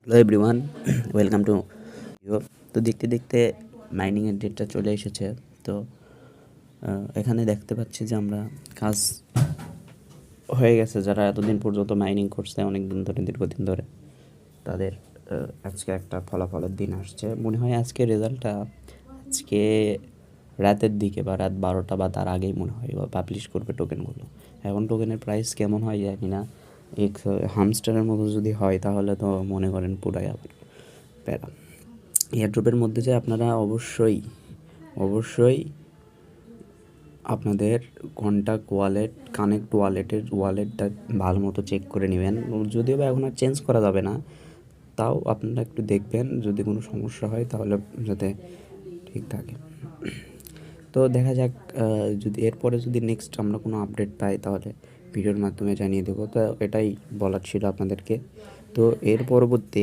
Hello everyone, welcome to video. তো দেখতে দেখতে মাইনিংয়ের ডেটটা চলে এসেছে। তো এখানে দেখতে পাচ্ছি যে আমরা কাজ হয়ে গেছে, যারা এতদিন পর্যন্ত মাইনিং করছে অনেক দিন ধরে, দীর্ঘদিন ধরে, তাদের আজকে একটা ফলাফলের দিন আসছে। মনে হয় আজকে রেজাল্টটা আজকে রাতের দিকে বা রাত 12টা বা তার আগেই মনে হয় পাবলিশ করবে টোকেনগুলো। এখন টোকেনের প্রাইস কেমন হয় জানি না। এক হামস্টারের মতো যদি হয় তাহলে তো মনে করেন পুরাই প্যারা। এয়ারড্রপের মধ্যে যে আপনারা অবশ্যই আপনাদের কন্টাক্ট ওয়ালেট, কানেক্ট ওয়ালেটটা ভালো মতো চেক করে নেবেন। যদিও বা এখন আর চেঞ্জ করা যাবে না, তাও আপনারা একটু দেখবেন, যদি কোনো সমস্যা হয় তাহলে যাতে ঠিক থাকে। তো দেখা যাক, যদি এরপরে যদি নেক্সট আমরা কোনো আপডেট পাই তাহলে ভিডিওর মাধ্যমে জানিয়ে দেবো। তো এটাই বলার ছিল আপনাদেরকে। তো এর পরবর্তী